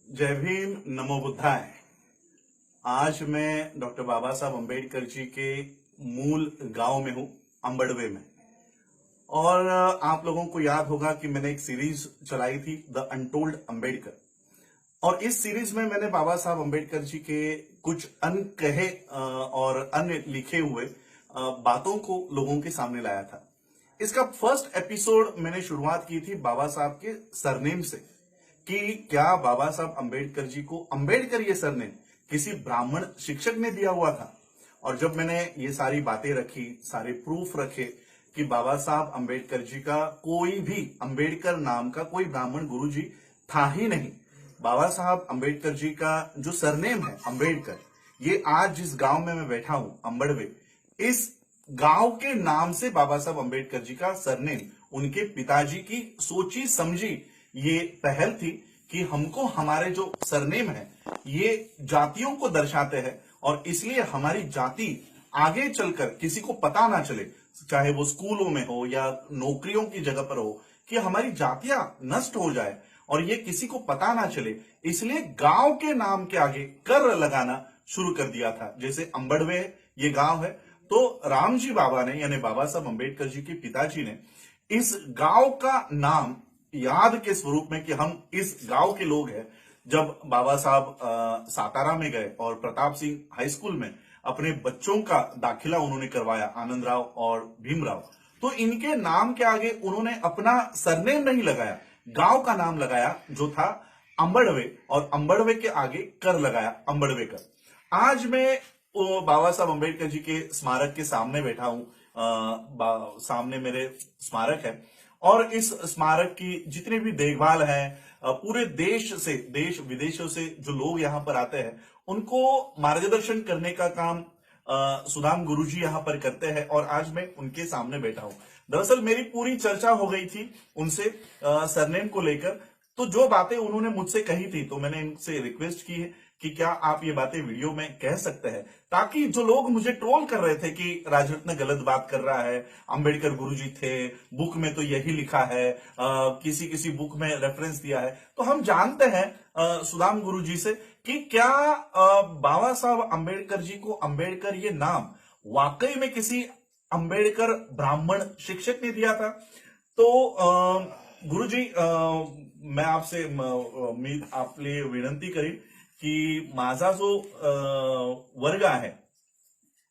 जय भीम, नमो बुद्धाय। आज मैं डॉक्टर बाबा साहब अम्बेडकर जी के मूल गांव में हूं, अंबड़वे में। और आप लोगों को याद होगा कि मैंने एक सीरीज चलाई थी, द अनटोल्ड अम्बेडकर। और इस सीरीज में मैंने बाबा साहब अम्बेडकर जी के कुछ अनकहे और अन्य लिखे हुए बातों को लोगों के सामने लाया था। इसका फर्स्ट एपिसोड मैंने शुरुआत की थी बाबा साहब के सरनेम से, कि क्या बाबा साहब अम्बेडकर जी को अम्बेडकर ये सरनेम किसी ब्राह्मण शिक्षक ने दिया हुआ था। और जब मैंने ये सारी बातें रखी, सारे प्रूफ रखे कि बाबा साहब अम्बेडकर जी का कोई भी अम्बेडकर नाम का कोई ब्राह्मण गुरु जी था ही नहीं। बाबा साहब अम्बेडकर जी का जो सरनेम है अम्बेडकर, ये आज जिस गांव में मैं बैठा हूं, अंबड़वे, इस गांव के नाम से बाबा साहब अम्बेडकर जी का सरनेम उनके पिताजी की सोची समझी ये पहल थी कि हमको हमारे जो सरनेम है ये जातियों को दर्शाते हैं, और इसलिए हमारी जाति आगे चलकर किसी को पता ना चले, चाहे वो स्कूलों में हो या नौकरियों की जगह पर हो, कि हमारी जातियां नष्ट हो जाए और ये किसी को पता ना चले। इसलिए गांव के नाम के आगे कर लगाना शुरू कर दिया था। जैसे अंबड़वे ये गांव है, तो रामजी बाबा ने, यानी बाबा साहब अम्बेडकर जी के पिताजी ने, इस गांव का नाम याद के स्वरूप में कि हम इस गांव के लोग हैं, जब बाबा साहब सातारा में गए और प्रताप सिंह हाई स्कूल में अपने बच्चों का दाखिला उन्होंने करवाया, आनंद राव और भीमराव, तो इनके नाम के आगे उन्होंने अपना सरनेम नहीं लगाया, गांव का नाम लगाया जो था अंबड़वे, और अंबड़वे के आगे कर लगाया, अंबड़वे कर। आज मैं बाबा साहब अम्बेडकर जी के स्मारक के सामने बैठा हूं। सामने मेरे स्मारक है, और इस स्मारक की जितनी भी देखभाल है, पूरे देश से, देश विदेशों से जो लोग यहां पर आते हैं, उनको मार्गदर्शन करने का काम सुदाम गुरुजी यहां पर करते हैं। और आज मैं उनके सामने बैठा हूं। दरअसल मेरी पूरी चर्चा हो गई थी उनसे सरनेम को लेकर। तो जो बातें उन्होंने मुझसे कही थी, तो मैंने इनसे रिक्वेस्ट की है कि क्या आप ये बातें वीडियो में कह सकते हैं, ताकि जो लोग मुझे ट्रोल कर रहे थे कि राजरत्न गलत बात कर रहा है, अंबेडकर गुरुजी थे, बुक में तो यही लिखा है, किसी किसी बुक में रेफरेंस दिया है, तो हम जानते हैं सुदाम गुरुजी से कि क्या बाबा साहब अंबेडकर जी को अम्बेडकर ये नाम वाकई में किसी अंबेडकर ब्राह्मण शिक्षक ने दिया था। तो गुरुजी, मैं आपसे मी आपले विनंती करीन की माझा जो वर्ग आहे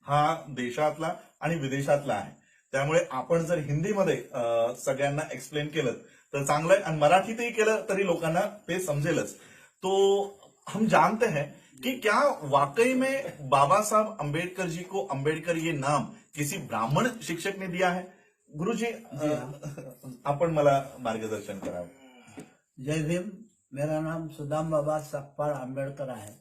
हा देशातला आणि विदेशातला आहे, त्यामुळे आपण जर हिंदीमध्ये सगळ्यांना एक्सप्लेन केलं तर चांगलं आहे, आणि मराठीतही केलं तरी लोकांना ते समजेलच। तो हम जानते हैं कि क्या वाकई में बाबा साहब अम्बेडकर जी को अम्बेडकर ये नाम किसी ब्राह्मण शिक्षक ने दिया है। गुरुजी, आपण मला मार्गदर्शन करावं। जय भीम। मेरा नाम सुदाम बाबा सकपाल अम्बेडकर है।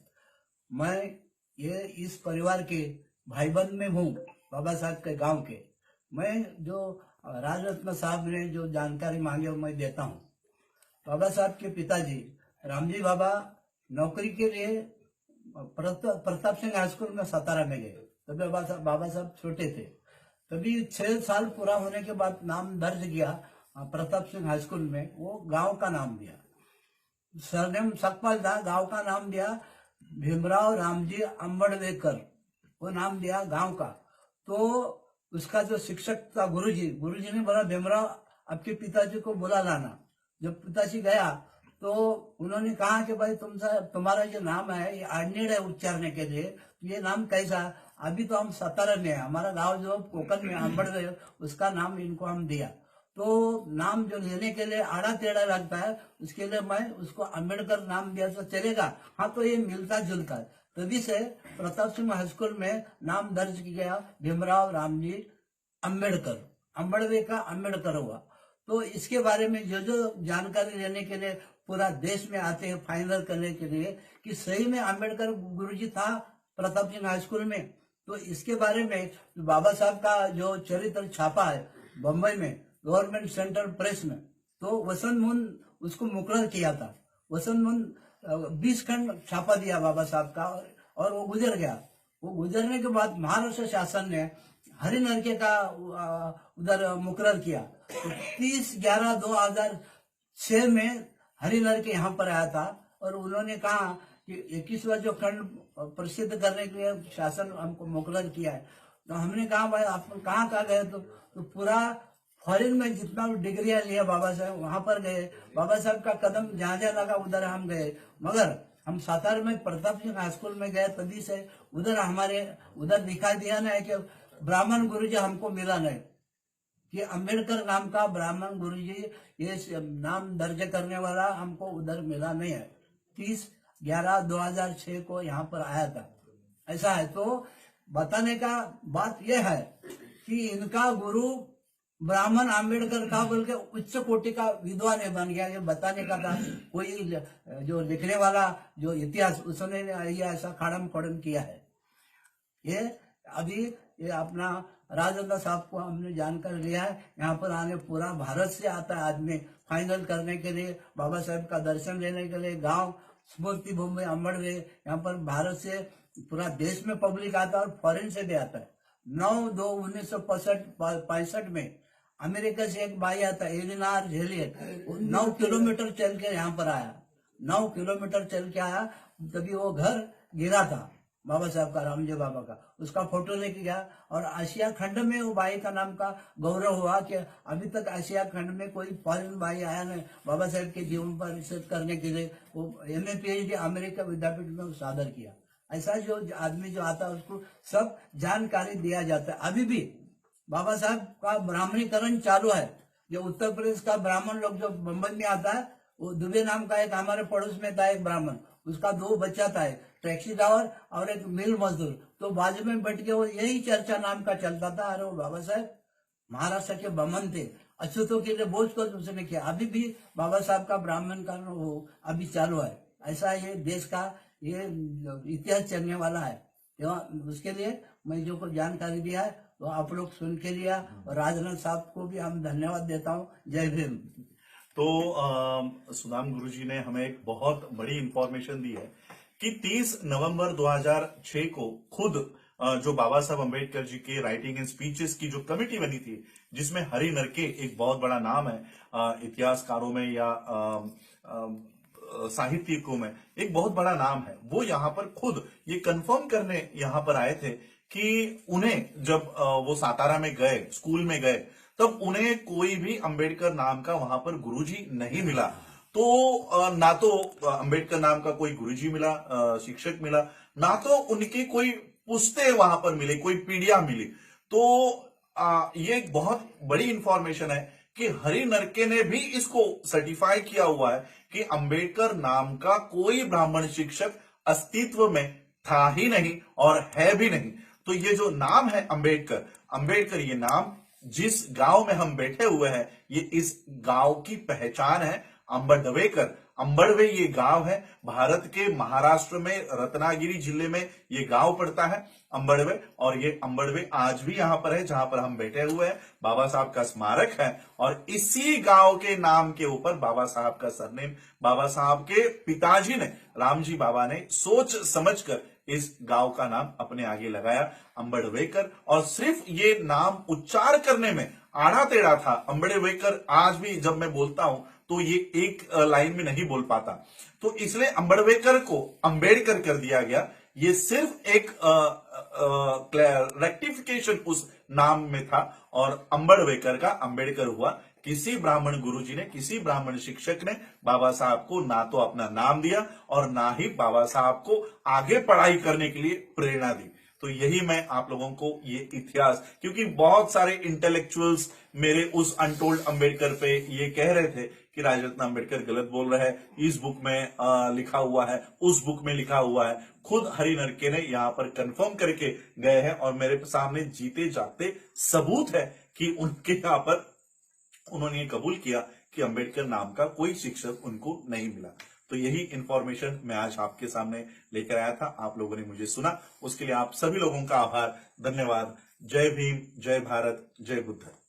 मैं ये इस परिवार के भाईबंद में हूँ, बाबा साहब के गांव के। मैं जो राजरत्न साहब ने जो जानकारी मांगी वो मैं देता हूँ। बाबा साहब के पिताजी रामजी बाबा नौकरी के लिए प्रताप सिंह हाई स्कूल में सातारा में गए। तभी बाबा साहब छोटे थे। तभी 6 साल पूरा होने के बाद नाम दर्ज किया प्रताप सिंह हाई स्कूल में, वो गांव का नाम दिया। सरनेम सकपाल था, गांव का नाम दिया भीमराव रामजी अंबड़वेकर, वो नाम दिया गांव का। तो उसका जो शिक्षक था गुरुजी ने बोला भीमराव आपके पिताजी को बुला लाना। जब पिताजी गया तो उन्होंने कहा कि भाई तुम्हारा जो नाम है ये अड़नेड़ है उच्चारने के लिए, ये नाम कैसा? अभी तो हम सातारा में है, हमारा गांव जो कोकन में अंबड़वे, उसका नाम इनको हम दिया। तो नाम जो लेने के लिए आड़ा टेढ़ा लगता है, उसके लिए मैं उसको अम्बेडकर नाम दिया तो चलेगा? हाँ, तो ये मिलता जुलता है। तभी से प्रताप सिंह हाई स्कूल में नाम दर्ज किया गया भीमराव रामजी अम्बेडकर, अंबड़वे का अम्बेडकर हुआ। तो इसके बारे में जो जो जानकारी लेने के लिए पूरा देश में आते हैं, फाइनल करने के लिए कि सही में अम्बेडकर गुरुजी था प्रताप सिंह हाई स्कूल में। तो इसके बारे में बाबा साहब का जो चरित्र छापा है बम्बई में गवर्नमेंट सेंट्रल प्रेस में, तो वसंत मोहन उसको मुकर्रर किया था। वसंत मोहन 20 खंड छापा दिया बाबा साहब का, और वो गुजर गया। वो गुजरने के बाद महाराष्ट्र शासन ने हरिनरके का उधर मुकर्रर किया। तो 30/11/2006 में हरिनरके यहाँ पर आया था। और उन्होंने कहा कि 21वां जो खंड प्रसिद्ध करने के लिए शासन हमको मुकर्रर किया है। तो हमने कहा भाई आप कहाँ कहाँ गए? तो पूरा फॉरेन में जितना भी डिग्रियां लिया बाबा साहब वहां पर गए, बाबा साहब का कदम जहां जहां लगा उधर हम गए। मगर हम सातारा में प्रताप सिंह हाई स्कूल में गए, तभी से उधर हमारे उधर दिखाई दिया ना कि ब्राह्मण गुरुजी हमको मिला नहीं, कि अंबेडकर नाम का ब्राह्मण गुरुजी ये नाम दर्ज करने वाला हमको उधर मिला नहीं है। 30/11/2006 को यहाँ पर आया था। ऐसा है तो बताने का बात यह है कि इनका गुरु ब्राह्मण अंबेडकर का बोल के उच्च कोटि का विद्वान है बन गया। ये बताने का था कोई जो लिखने वाला जो इतिहास उसने ये ऐसा खाड़म खोड़म किया है। ये अभी ये अपना राजेंद्र साहब को हमने जानकर लिया है। यहाँ पर आने पूरा भारत से आता है आदमी फाइनल करने के लिए, बाबा साहब का दर्शन लेने के लिए। गांव स्मृति भूमि अम्बड़वे, यहाँ पर भारत से पूरा देश में पब्लिक आता है और फॉरेन से भी आता है। 9/2/1965 में अमेरिका से एक भाई आता है एलिनार झेलियट, 9 किलोमीटर चल के यहाँ पर आया, 9 किलोमीटर चल के आया। तभी वो घर गिरा था बाबा साहब का, रामजी बाबा का, उसका फोटो लेके गया। और आशिया खंड में वो भाई का नाम का गौरव हुआ कि अभी तक आशिया खंड में कोई फॉरेन भाई आया नहीं बाबा साहब के जीवन पर रिसर्च करने के लिए। वो MA PhD अमेरिका विद्यापीठ में सादर किया। ऐसा जो आदमी जो आता है उसको सब जानकारी दिया जाता है। अभी भी बाबा साहब का ब्राह्मणीकरण चालू है। जो उत्तर प्रदेश का ब्राह्मण लोग जो बम्बई में आता है, वो दुबे नाम का एक हमारे पड़ोस में था एक ब्राह्मण, उसका 2 बच्चा था, एक टैक्सी ड्राइवर और एक मिल मजदूर। तो बाजू में बैठ के वो यही चर्चा नाम का चलता था, अरे वो बाबा साहब महाराष्ट्र के बमन थे, अछूतों के लिए बोझ कर उसने किया। अभी भी बाबा साहब का ब्राह्मण का वो अभी चालू है। ऐसा ये देश का ये इतिहास चलने वाला है। उसके लिए मैं जो को जानकारी दिया है तो आप लोग सुन के लिया, और राजनाथ साहब को भी हम धन्यवाद देता हूँ। जय भीम। तो सुदाम गुरुजी ने हमें एक बहुत बड़ी इंफॉर्मेशन दी है कि 30 नवंबर 2006 को खुद जो बाबा साहब अम्बेडकर जी के राइटिंग एंड स्पीचेस की जो कमेटी बनी थी, जिसमें हरि नरके एक बहुत बड़ा नाम है इतिहासकारों में या साहित्यिकों में एक बहुत बड़ा नाम है, वो यहाँ पर खुद ये कंफर्म करने यहाँ पर आए थे कि उन्हें जब वो सातारा में गए, स्कूल में गए, तब उन्हें कोई भी अंबेडकर नाम का वहां पर गुरुजी नहीं मिला। तो ना तो अंबेडकर नाम का कोई गुरुजी मिला, शिक्षक मिला, ना तो उनकी कोई पुस्तें वहां पर मिली, कोई पीढ़ियां मिली। तो ये एक बहुत बड़ी इंफॉर्मेशन है कि हरि नरके ने भी इसको सर्टिफाई किया हुआ है कि अंबेडकर नाम का कोई ब्राह्मण शिक्षक अस्तित्व में था ही नहीं और है भी नहीं। तो ये जो नाम है अंबेडकर ये नाम जिस गांव में हम बैठे हुए हैं, ये इस गांव की पहचान है। अंबड़वे ये गांव है, भारत के महाराष्ट्र में रत्नागिरी जिले में ये गांव पड़ता है अंबड़वे। और ये अंबड़वे आज भी यहां पर है जहां पर हम बैठे हुए हैं। बाबा साहब का स्मारक है और इसी गांव के नाम के ऊपर बाबा साहब का सरनेम, बाबा साहब के पिताजी ने, रामजी बाबा ने सोच समझकर इस गांव का नाम अपने आगे लगाया अंबड़वेकर। और सिर्फ ये नाम उच्चार करने में आड़ा टेढ़ा था। अंबड़वेकर आज भी जब मैं बोलता हूं तो ये एक लाइन में नहीं बोल पाता, तो इसलिए अंबड़वेकर को अंबेडकर कर दिया गया। ये सिर्फ एक रेक्टिफिकेशन उस नाम में था और अंबड़वेकर का अंबेडकर हुआ। किसी ब्राह्मण गुरुजी ने, किसी ब्राह्मण शिक्षक ने बाबा साहब को ना तो अपना नाम दिया और ना ही बाबा साहब को आगे पढ़ाई करने के लिए प्रेरणा दी। तो यही मैं आप लोगों को ये इतिहास, क्योंकि बहुत सारे इंटेलेक्चुअल्स मेरे उस अनटोल्ड अंबेडकर पे ये कह रहे थे कि राजरत्न अंबेडकर गलत बोल रहा है, इस बुक में लिखा हुआ है, उस बुक में लिखा हुआ है। खुद हरि नरके ने यहाँ पर कंफर्म करके गए हैं और मेरे सामने जीते जागते सबूत है कि उनके यहाँ पर उन्होंने ये कबूल किया कि अंबेडकर नाम का कोई शिक्षक उनको नहीं मिला। तो यही इंफॉर्मेशन मैं आज आपके सामने लेकर आया था। आप लोगों ने मुझे सुना, उसके लिए आप सभी लोगों का आभार, धन्यवाद। जय भीम, जय भारत, जय बुद्ध।